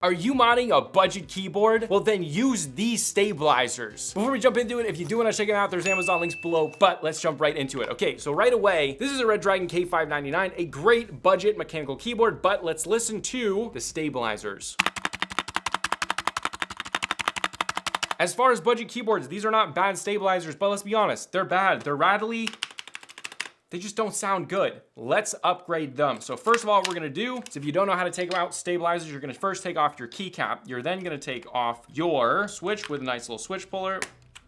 Are you modding a budget keyboard? Well, then use these stabilizers. Before we jump into it, if you do want to check it out, there's Amazon links below, but let's jump right into it. Okay, so right away, this is a Red Dragon K599, a great budget mechanical keyboard, but let's listen to the stabilizers. As far as budget keyboards, these are not bad stabilizers, but let's be honest, they're bad. They're rattly. They just don't sound good. Let's upgrade them. So first of all, what we're gonna do is, if you don't know how to take out stabilizers, you're gonna first take off your keycap. You're then gonna take off your switch with a nice little switch puller.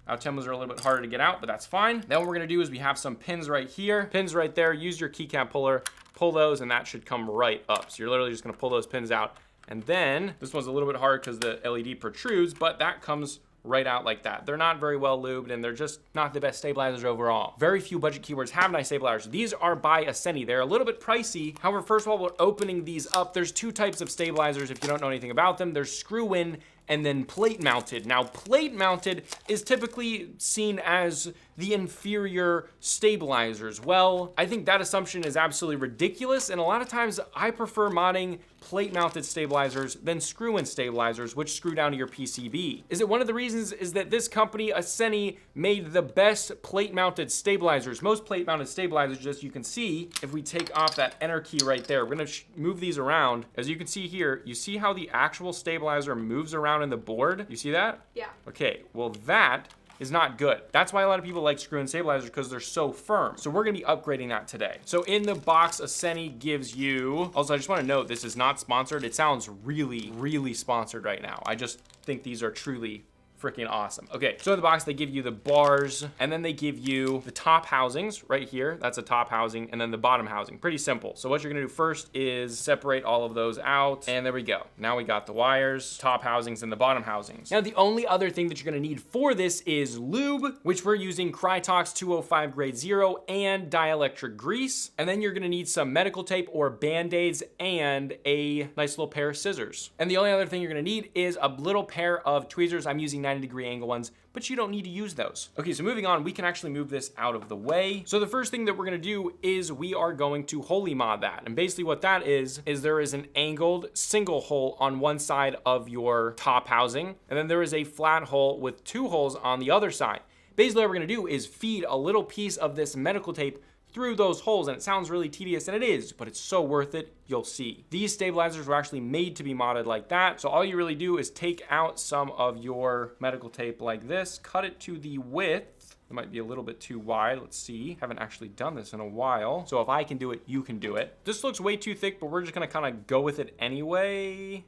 Our Temblas are a little bit harder to get out, but that's fine. Then what we're gonna do is we have some pins right here, pins right there. Use your keycap puller, pull those, and that should come right up. So you're literally just gonna pull those pins out. And then, this one's a little bit hard because the LED protrudes, but that comes right out like that. They're not very well lubed and they're just not the best stabilizers overall. Very few budget keyboards have nice stabilizers. These are by Asceni. They're a little bit pricey. However, first of all, we're opening these up. There's two types of stabilizers if you don't know anything about them. There's screw in and then plate mounted. Now, plate mounted is typically seen as the inferior stabilizers. Well, I think that assumption is absolutely ridiculous, and a lot of times I prefer modding plate mounted stabilizers than screw in stabilizers, which screw down to your PCB. Is it one of the reasons is that this company, Asceni, made the best plate mounted stabilizers. Most plate mounted stabilizers, as you can see, if we take off that enter key right there, we're gonna move these around. As you can see here, you see how the actual stabilizer moves around in the board? You see that? Yeah. Okay, well that is not good. That's why a lot of people like screw-in stabilizers, because they're so firm. So we're gonna be upgrading that today. So in the box, Asceni gives you, also I just wanna note, this is not sponsored. It sounds really, really sponsored right now. I just think these are truly freaking awesome. Okay, so in the box, they give you the bars, and then they give you the top housings right here. That's a top housing, and then the bottom housing. Pretty simple. So what you're gonna do first is separate all of those out, and there we go. Now we got the wires, top housings, and the bottom housings. Now, the only other thing that you're gonna need for this is lube, which we're using Krytox 205 grade 0 and dielectric grease. And then you're gonna need some medical tape or Band-Aids and a nice little pair of scissors. And the only other thing you're gonna need is a little pair of tweezers. I'm using 90-degree angle ones, but you don't need to use those. Okay, so moving on, we can actually move this out of the way. So the first thing that we're gonna do is we are going to holy mod that. And basically what that is there is an angled single hole on one side of your top housing, and then there is a flat hole with two holes on the other side. Basically what we're gonna do is feed a little piece of this medical tape through those holes, and it sounds really tedious, and it is, but it's so worth it, you'll see. These stabilizers were actually made to be modded like that, so all you really do is take out some of your medical tape like this, cut it to the width. It might be a little bit too wide, let's see. Haven't actually done this in a while, so if I can do it, you can do it. This looks way too thick, but we're just gonna kind of go with it anyway.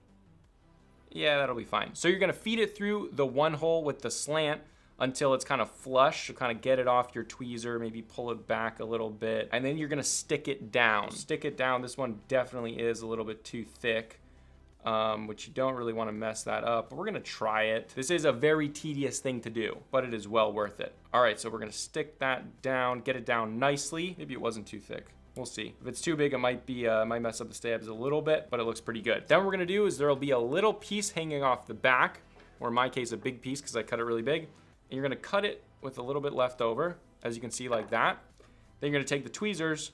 Yeah, that'll be fine. So you're gonna feed it through the one hole with the slant until it's kind of flush. So kind of get it off your tweezer, maybe pull it back a little bit, and then you're gonna stick it down. Stick it down. This one definitely is a little bit too thick, which you don't really want to mess that up, but we're gonna try it. This is a very tedious thing to do, but it is well worth it. All right, so we're gonna stick that down, get it down nicely. Maybe it wasn't too thick. We'll see. If it's too big, it might be might mess up the stabs a little bit, but it looks pretty good. Then what we're gonna do is there'll be a little piece hanging off the back, or in my case, a big piece because I cut it really big. And you're gonna cut it with a little bit left over, as you can see, like that. Then you're gonna take the tweezers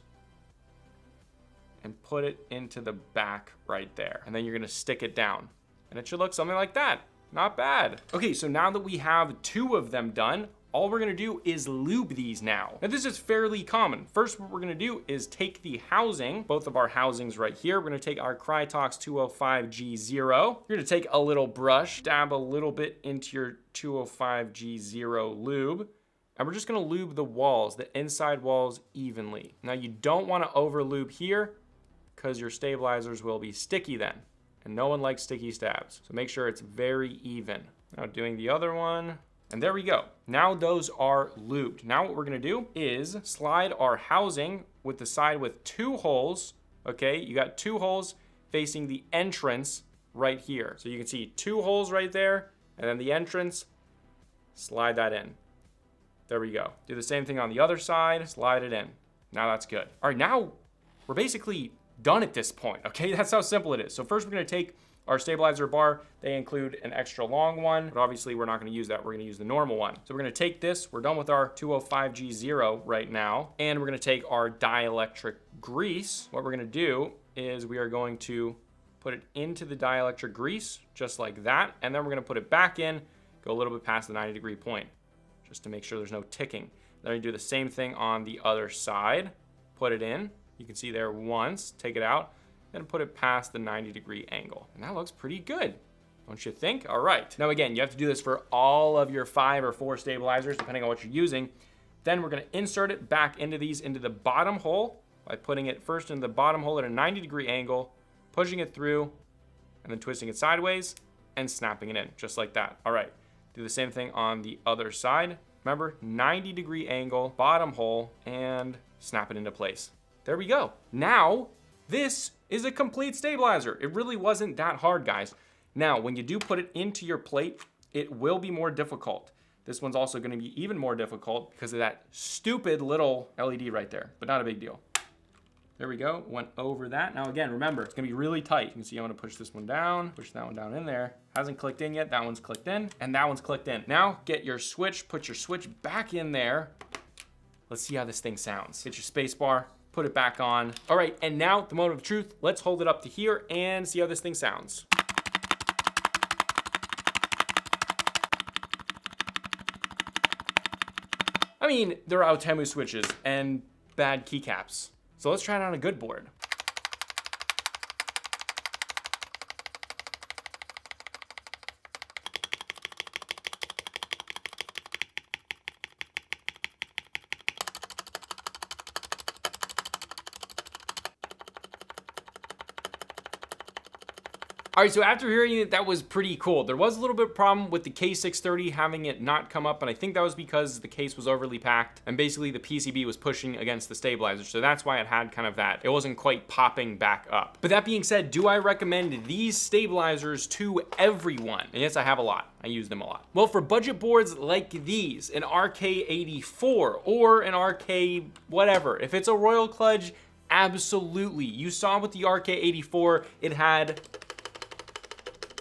and put it into the back right there. And then you're gonna stick it down. And it should look something like that. Not bad. Okay, so now that we have two of them done, all we're gonna do is lube these now. Now this is fairly common. First, what we're gonna do is take the housing, both of our housings right here. We're gonna take our Krytox 205G0. You're gonna take a little brush, dab a little bit into your 205G0 lube, and we're just gonna lube the walls, the inside walls evenly. Now you don't wanna over lube here because your stabilizers will be sticky then, and no one likes sticky stabs. So make sure it's very even. Now doing the other one, and there we go. Now those are lubed. Now what we're gonna do is slide our housing with the side with two holes, okay? You got two holes facing the entrance right here. So you can see two holes right there, and then the entrance, slide that in. There we go. Do the same thing on the other side, slide it in. Now that's good. All right, now we're basically done at this point, okay? That's how simple it is. So first we're gonna take our stabilizer bar. They include an extra long one, but obviously we're not gonna use that. We're gonna use the normal one. So we're gonna take this, we're done with our 205G0 right now, and we're gonna take our dielectric grease. What we're gonna do is we are going to put it into the dielectric grease, just like that. And then we're gonna put it back in, go a little bit past the 90-degree point, just to make sure there's no ticking. Then we do the same thing on the other side. Put it in, you can see there once, take it out, and put it past the 90-degree angle. And that looks pretty good, don't you think? All right, now again, you have to do this for all of your 5 or 4 stabilizers, depending on what you're using. Then we're gonna insert it back into these, into the bottom hole, by putting it first in the bottom hole at a 90-degree angle, pushing it through, and then twisting it sideways, and snapping it in, just like that. All right, do the same thing on the other side. Remember, 90-degree angle, bottom hole, and snap it into place. There we go. Now, this is a complete stabilizer. It really wasn't that hard, guys. Now, when you do put it into your plate, it will be more difficult. This one's also gonna be even more difficult because of that stupid little LED right there, but not a big deal. There we go, went over that. Now again, remember, it's gonna be really tight. You can see I'm gonna push this one down, push that one down in there. Hasn't clicked in yet, that one's clicked in, and that one's clicked in. Now, get your switch, put your switch back in there. Let's see how this thing sounds. Hit your space bar, put it back on. All right, and now the moment of truth. Let's hold it up to here and see how this thing sounds. I mean, there are Outemu switches and bad keycaps. So let's try it on a good board. All right, so after hearing it, that was pretty cool. There was a little bit of problem with the K630 having it not come up, and I think that was because the case was overly packed, and basically the PCB was pushing against the stabilizer, so that's why it had kind of that. It wasn't quite popping back up. But that being said, do I recommend these stabilizers to everyone? And yes, I have a lot. I use them a lot. Well, for budget boards like these, an RK84 or an RK whatever, if it's a Royal Kludge, absolutely. You saw with the RK84, it had...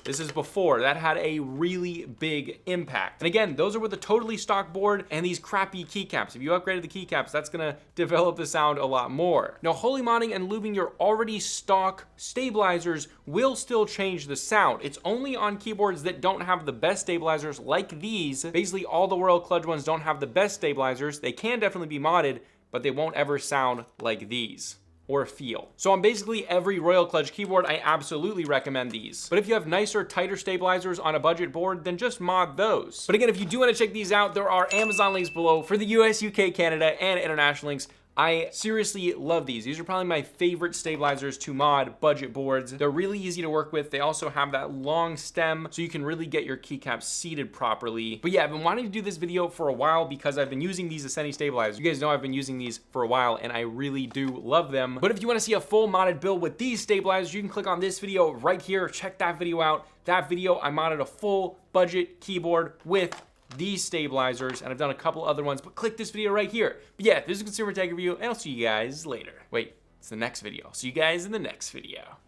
This is before, that had a really big impact. And again, those are with a totally stock board and these crappy keycaps. If you upgraded the keycaps, that's gonna develop the sound a lot more. Now, holy modding and lubing your already stock stabilizers will still change the sound. It's only on keyboards that don't have the best stabilizers like these. Basically, all the Royal Kludge ones don't have the best stabilizers. They can definitely be modded, but they won't ever sound like these. Or feel. So on basically every Royal Kludge keyboard, I absolutely recommend these. But if you have nicer, tighter stabilizers on a budget board, then just mod those. But again, if you do want to check these out, there are Amazon links below for the US, UK, Canada, and international links. I seriously love these. These are probably my favorite stabilizers to mod budget boards. They're really easy to work with. They also have that long stem, so you can really get your keycaps seated properly. But yeah, I've been wanting to do this video for a while because I've been using these Asceni stabilizers. You guys know I've been using these for a while, and I really do love them. But if you want to see a full modded build with these stabilizers, you can click on this video right here. Check that video out. That video, I modded a full budget keyboard with these stabilizers, and I've done a couple other ones, but click this video right here. But yeah, this is a consumer tech review, and I'll see you guys later. Wait, it's the next video. See you guys in the next video.